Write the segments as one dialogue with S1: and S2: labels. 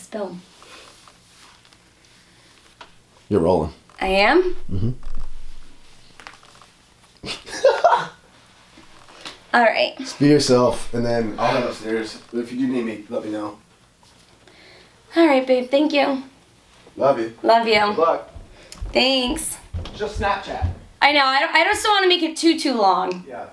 S1: Spill.
S2: You're rolling.
S1: I am?
S2: Mm-hmm.
S1: All right.
S2: Just be yourself, and then I'll head upstairs. But if you do need me, let me know.
S1: All right, babe. Thank you.
S2: Love you.
S1: Love you.
S2: Good luck.
S1: Thanks.
S2: Just Snapchat.
S1: I know. I just don't want to make it too long.
S2: Yeah.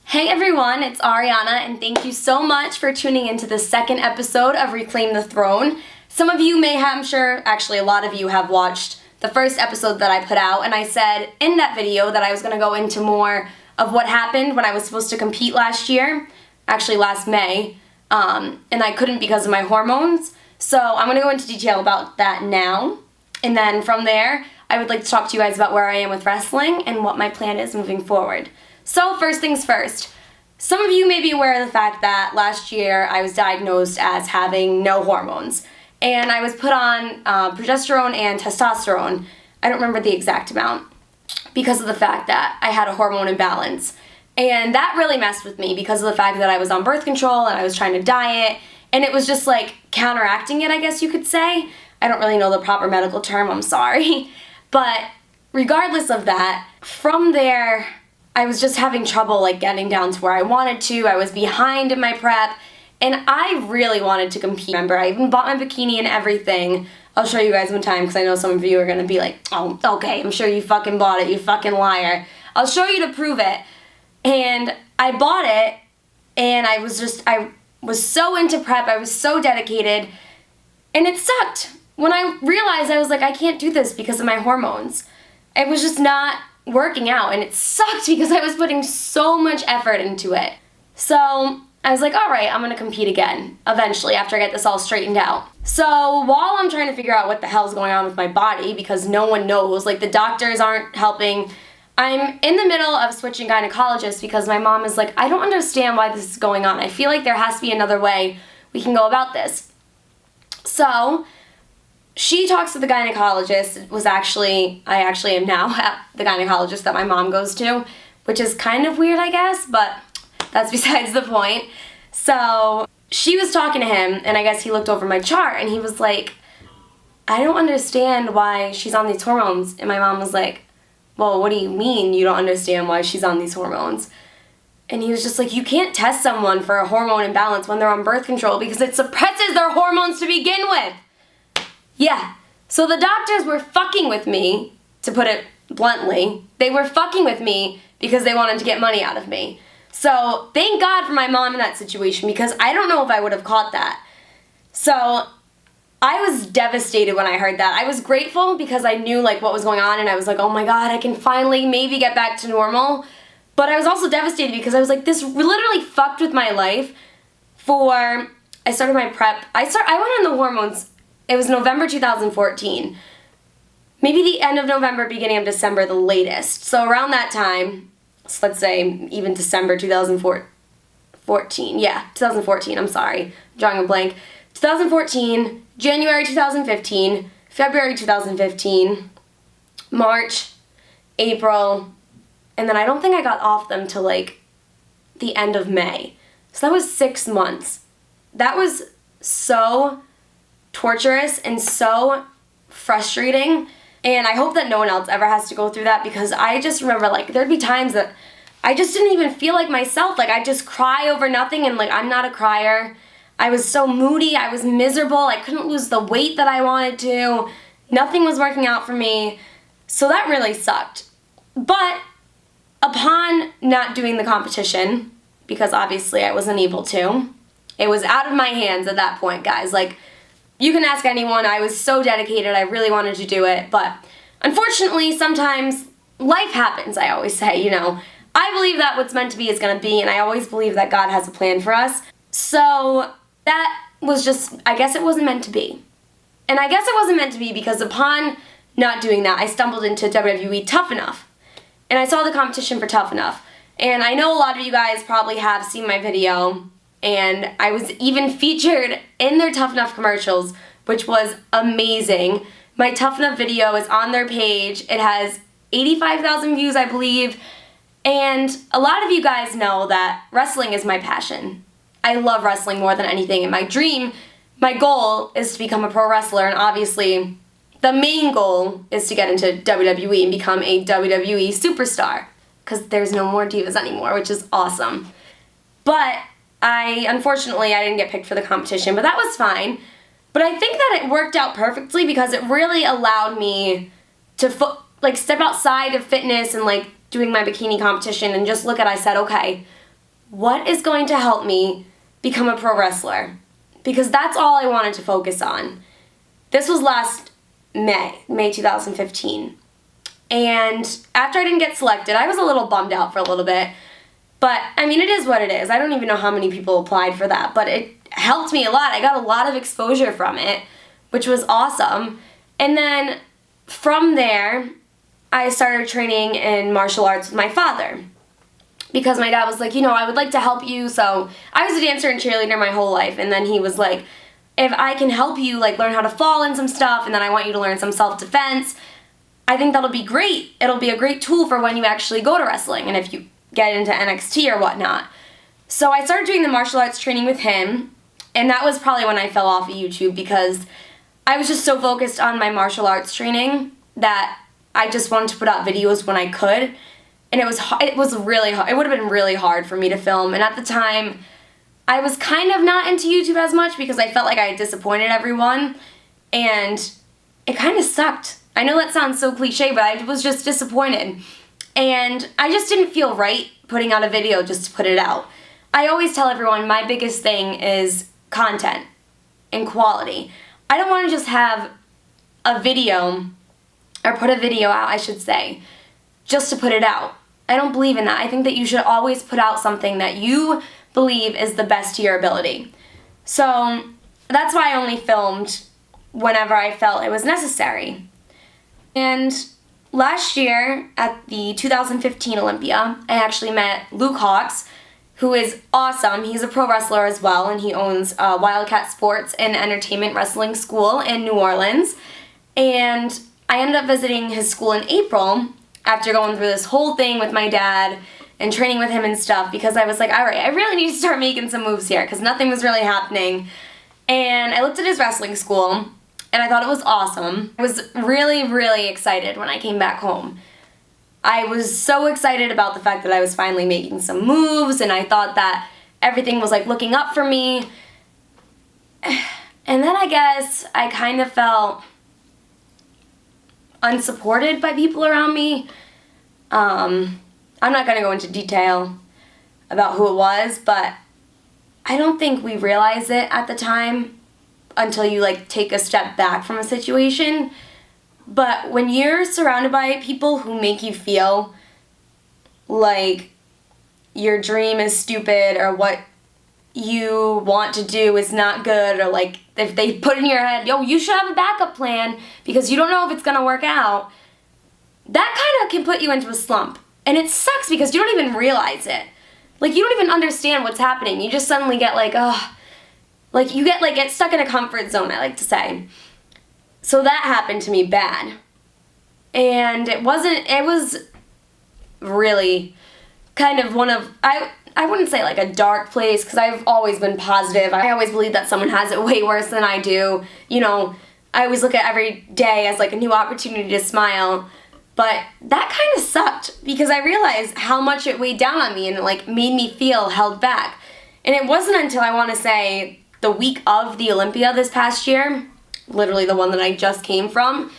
S1: Hey everyone, it's Arianna, and thank you so much for tuning into the second episode of Reclaim the Throne. Some of you may have, I'm sure, actually a lot of you have watched the first episode that I put out, and I said in that video that I was going to go into more of what happened when I was supposed to compete last year, actually last May, and I couldn't because of my hormones. So I'm going to go into detail about that now, and then from there, I would like to talk to you guys about where I am with wrestling and what my plan is moving forward. So first things first, some of you may be aware of the fact that last year I was diagnosed as having no hormones. And I was put on progesterone and testosterone. I don't remember the exact amount because of the fact that I had a hormone imbalance. And that really messed with me because of the fact that I was on birth control and I was trying to diet. And it was just like counteracting it, I guess you could say. I don't really know the proper medical term, I'm sorry. But regardless of that, from there, I was just having trouble like getting down to where I wanted to. I was behind in my prep. And I really wanted to compete. Remember, I even bought my bikini and everything. I'll show you guys one time because I know some of you are going to be like, oh, okay, I'm sure you fucking bought it, you fucking liar. I'll show you to prove it. And I bought it, and I was so into prep, I was so dedicated, and it sucked. When I realized, I was like, I can't do this because of my hormones. It was just not working out, and it sucked because I was putting so much effort into it. So I was like, all right, I'm gonna compete again, eventually, after I get this all straightened out. So while I'm trying to figure out what the hell's going on with my body, because no one knows, like the doctors aren't helping, I'm in the middle of switching gynecologists because my mom is like, I don't understand why this is going on. I feel like there has to be another way we can go about this. So she talks to the gynecologist. I actually am now at the gynecologist that my mom goes to, which is kind of weird, I guess, but that's besides the point. So she was talking to him, and I guess he looked over my chart, and he was like, I don't understand why she's on these hormones. And my mom was like, well, what do you mean you don't understand why she's on these hormones? And he was just like, you can't test someone for a hormone imbalance when they're on birth control because it suppresses their hormones to begin with. Yeah, so the doctors were fucking with me, to put it bluntly. They were fucking with me because they wanted to get money out of me. So thank God for my mom in that situation because I don't know if I would have caught that. So I was devastated when I heard that. I was grateful because I knew like what was going on and I was like, oh my God, I can finally maybe get back to normal. But I was also devastated because I was like, this literally fucked with my life. I started my prep. I went on the hormones. It was November 2014. Maybe the end of November, beginning of December, the latest. So around that time, so let's say even December 2014. Yeah, 2014, I'm sorry. I'm drawing a blank. 2014, January 2015, February 2015, March, April, and then I don't think I got off them till like the end of May. So that was 6 months. That was so torturous and so frustrating, and I hope that no one else ever has to go through that because I just remember like there'd be times that I just didn't even feel like myself. Like I'd just cry over nothing, and like I'm not a crier. I was so moody, I was miserable, I couldn't lose the weight that I wanted to. Nothing was working out for me. So that really sucked. But upon not doing the competition, because obviously I wasn't able to, it was out of my hands at that point, guys. Like, you can ask anyone, I was so dedicated, I really wanted to do it, but unfortunately, sometimes life happens, I always say, you know. I believe that what's meant to be is going to be, and I always believe that God has a plan for us. So that was just, I guess it wasn't meant to be. And I guess it wasn't meant to be because upon not doing that, I stumbled into WWE Tough Enough. And I saw the competition for Tough Enough. And I know a lot of you guys probably have seen my video, and I was even featured in their Tough Enough commercials, which was amazing. My Tough Enough video is on their page. It has 85,000 views, I believe. And a lot of you guys know that wrestling is my passion. I love wrestling more than anything, and my goal is to become a pro wrestler, and obviously the main goal is to get into WWE and become a WWE superstar, because there's no more divas anymore, which is awesome. But unfortunately, I didn't get picked for the competition, but that was fine. But I think that it worked out perfectly because it really allowed me to step outside of fitness and like doing my bikini competition and just look at, I said, okay, what is going to help me become a pro wrestler? Because that's all I wanted to focus on. This was last May 2015. And after I didn't get selected, I was a little bummed out for a little bit. But, I mean, it is what it is. I don't even know how many people applied for that, but it helped me a lot. I got a lot of exposure from it, which was awesome. And then from there, I started training in martial arts with my father. Because my dad was like, I would like to help you. So I was a dancer and cheerleader my whole life. And then he was like, if I can help you like learn how to fall in some stuff, and then I want you to learn some self-defense, I think that'll be great. It'll be a great tool for when you actually go to wrestling and if you get into NXT or whatnot. So I started doing the martial arts training with him, and that was probably when I fell off of YouTube because I was just so focused on my martial arts training that I just wanted to put out videos when I could. And it was really hard. It would have been really hard for me to film. And at the time, I was kind of not into YouTube as much because I felt like I had disappointed everyone. And it kind of sucked. I know that sounds so cliche, but I was just disappointed. And I just didn't feel right putting out a video just to put it out. I always tell everyone my biggest thing is content and quality. I don't want to just have a video, or put a video out, I should say, just to put it out. I don't believe in that. I think that you should always put out something that you believe is the best to your ability. So that's why I only filmed whenever I felt it was necessary. And last year at the 2015 Olympia, I actually met Luke Hawks, who is awesome. He's a pro wrestler as well, and he owns Wildcat Sports and Entertainment Wrestling School in New Orleans. And I ended up visiting his school in April after going through this whole thing with my dad and training with him and stuff, because I was like, all right, I really need to start making some moves here because nothing was really happening. And I looked at his wrestling school, and I thought it was awesome. I was really, really excited when I came back home. I was so excited about the fact that I was finally making some moves, and I thought that everything was like looking up for me. And then I guess I kind of felt unsupported by people around me. I'm not going to go into detail about who it was, but I don't think we realize it at the time until you like take a step back from a situation. But when you're surrounded by people who make you feel like your dream is stupid or what you want to do is not good, or like if they put in your head, yo, you should have a backup plan because you don't know if it's going to work out, that kind of can put you into a slump. And it sucks because you don't even realize it. Like, you don't even understand what's happening. You just suddenly get like, like you get stuck in a comfort zone, I like to say. So that happened to me bad. And it was really kind of one of, I wouldn't say like a dark place, because I've always been positive. I always believe that someone has it way worse than I do. I always look at every day as like a new opportunity to smile. But that kind of sucked because I realized how much it weighed down on me and it like made me feel held back. And it wasn't until I want to say the week of the Olympia this past year, literally the one that I just came from,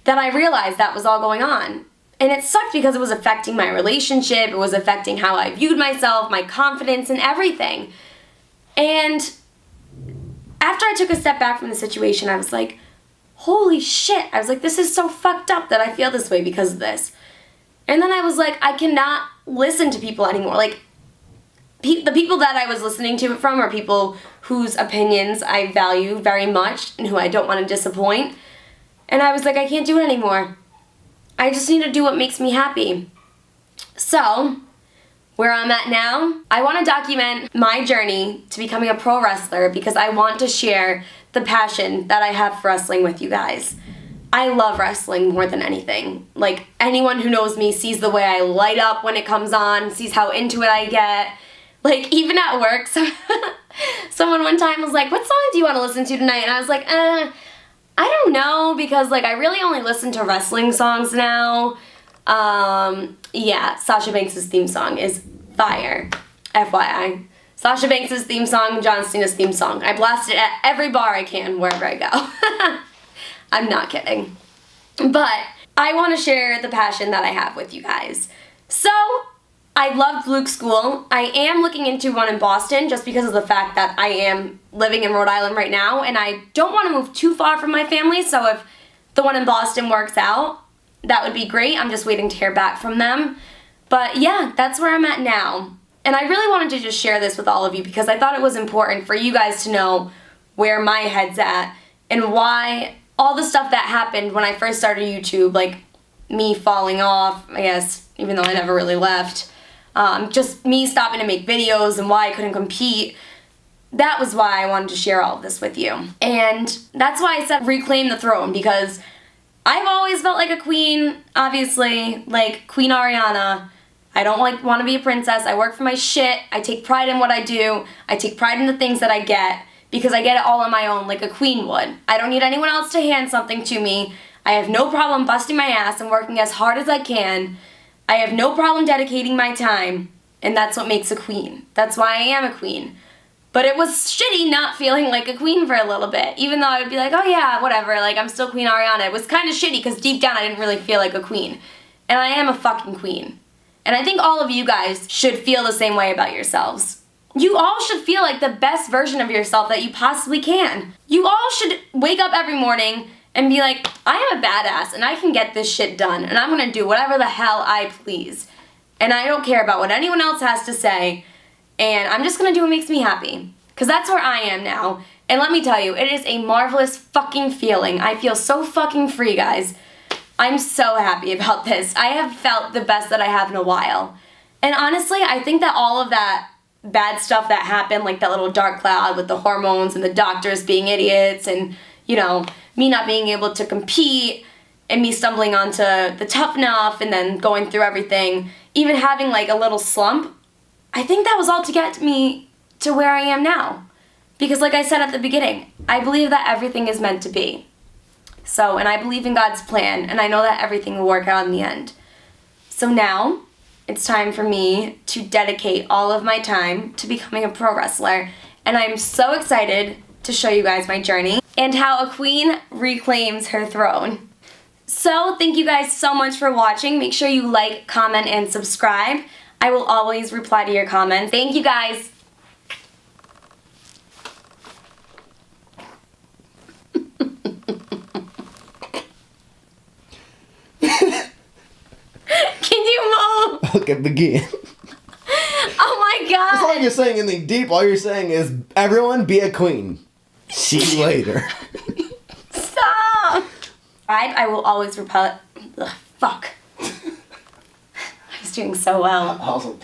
S1: that I realized that was all going on. And it sucked because it was affecting my relationship, it was affecting how I viewed myself, my confidence, and everything. And after I took a step back from the situation, I was like, holy shit. I was like, this is so fucked up that I feel this way because of this. And then I was like, I cannot listen to people anymore. Like, the people that I was listening to it from are people whose opinions I value very much and who I don't want to disappoint. And I was like, I can't do it anymore. I just need to do what makes me happy. So, where I'm at now, I want to document my journey to becoming a pro wrestler because I want to share the passion that I have for wrestling with you guys. I love wrestling more than anything. Like, anyone who knows me sees the way I light up when it comes on, sees how into it I get. Like, even at work, someone one time was like, what song do you want to listen to tonight? And I was like, I don't know, because, like, I really only listen to wrestling songs now. Yeah, Sasha Banks' theme song is fire, FYI. Sasha Banks' theme song, John Cena's theme song. I blast it at every bar I can, wherever I go. I'm not kidding. But I want to share the passion that I have with you guys. So, I loved Luke's school. I am looking into one in Boston just because of the fact that I am living in Rhode Island right now, and I don't want to move too far from my family, so if the one in Boston works out, that would be great. I'm just waiting to hear back from them. But yeah, that's where I'm at now. And I really wanted to just share this with all of you because I thought it was important for you guys to know where my head's at and why all the stuff that happened when I first started YouTube, like me falling off, I guess, even though I never really left, just me stopping to make videos and why I couldn't compete. That was why I wanted to share all of this with you. And that's why I said reclaim the throne, because I've always felt like a queen, obviously, like Queen Arianna. I don't want to be a princess. I work for my shit. I take pride in what I do. I take pride in the things that I get because I get it all on my own like a queen would. I don't need anyone else to hand something to me. I have no problem busting my ass and working as hard as I can. I have no problem dedicating my time, and that's what makes a queen. That's why I am a queen. But it was shitty not feeling like a queen for a little bit, even though I would be like, oh yeah, whatever, like I'm still Queen Arianna. It was kind of shitty because deep down I didn't really feel like a queen. And I am a fucking queen. And I think all of you guys should feel the same way about yourselves. You all should feel like the best version of yourself that you possibly can. You all should wake up every morning and be like, I am a badass and I can get this shit done and I'm gonna do whatever the hell I please. And I don't care about what anyone else has to say, and I'm just gonna do what makes me happy. Because that's where I am now. And let me tell you, it is a marvelous fucking feeling. I feel so fucking free, guys. I'm so happy about this. I have felt the best that I have in a while. And honestly, I think that all of that bad stuff that happened, like that little dark cloud with the hormones and the doctors being idiots and, you know, me not being able to compete and me stumbling onto the Tough Enough and then going through everything, even having like a little slump, I think that was all to get me to where I am now. Because like I said at the beginning, I believe that everything is meant to be. So, and I believe in God's plan, and I know that everything will work out in the end. So now, it's time for me to dedicate all of my time to becoming a pro wrestler. And I'm so excited to show you guys my journey and how a queen reclaims her throne. So, thank you guys so much for watching. Make sure you like, comment, and subscribe. I will always reply to your comments. Thank you guys. Can you move?
S2: Okay, begin.
S1: Oh my god.
S2: It's not like you're saying anything deep. All you're saying is, everyone be a queen. See you later.
S1: Stop. I will always repel. Ugh, fuck. I was doing so well.
S2: Also,